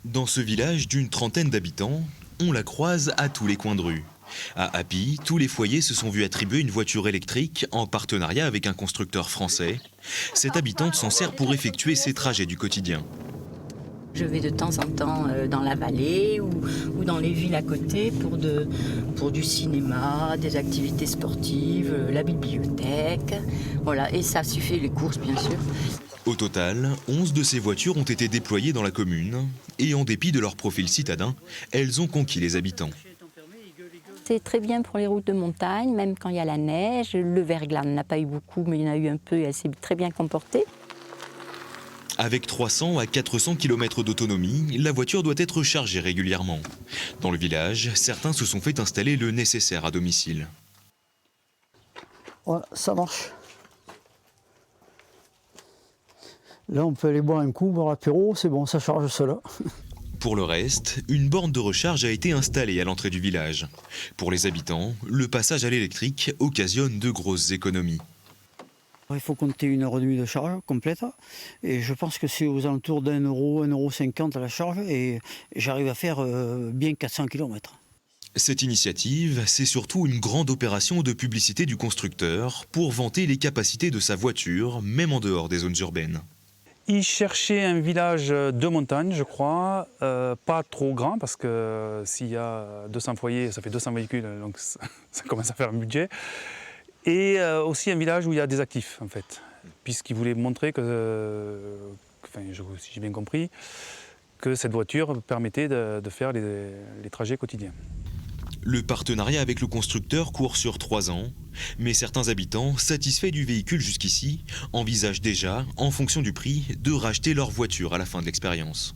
Dans ce village d'une trentaine d'habitants, on la croise à tous les coins de rue. À Happy, tous les foyers se sont vus attribuer une voiture électrique en partenariat avec un constructeur français. Cette habitante s'en sert pour effectuer ses trajets du quotidien. Je vais de temps en temps dans la vallée ou dans les villes à côté pour du cinéma, des activités sportives, la bibliothèque. Voilà, et ça suffit les courses bien sûr. Au total, 11 de ces voitures ont été déployées dans la commune et en dépit de leur profil citadin, elles ont conquis les habitants. C'est très bien pour les routes de montagne, même quand il y a la neige. Le verglas n'a pas eu beaucoup, mais il y en a eu un peu et elle s'est très bien comportée. Avec 300 à 400 km d'autonomie, la voiture doit être chargée régulièrement. Dans le village, certains se sont fait installer le nécessaire à domicile. Ouais, ça marche. Là, on peut aller boire un coup, boire l'apéro, c'est bon, ça charge cela. Pour le reste, une borne de recharge a été installée à l'entrée du village. Pour les habitants, le passage à l'électrique occasionne de grosses économies. Il faut compter 1 h 30 de charge complète. Et je pense que c'est aux alentours d'1 euro, 1,50 € la charge. Et j'arrive à faire bien 400 km. Cette initiative, c'est surtout une grande opération de publicité du constructeur pour vanter les capacités de sa voiture, même en dehors des zones urbaines. Il cherchait un village de montagne, je crois, pas trop grand, parce que s'il y a 200 foyers, ça fait 200 véhicules, donc ça commence à faire un budget. Et aussi un village où il y a des actifs, en fait, puisqu'il voulait montrer que, si j'ai bien compris, que cette voiture permettait de faire les trajets quotidiens. Le partenariat avec le constructeur court sur 3 ans, mais certains habitants, satisfaits du véhicule jusqu'ici, envisagent déjà, en fonction du prix, de racheter leur voiture à la fin de l'expérience.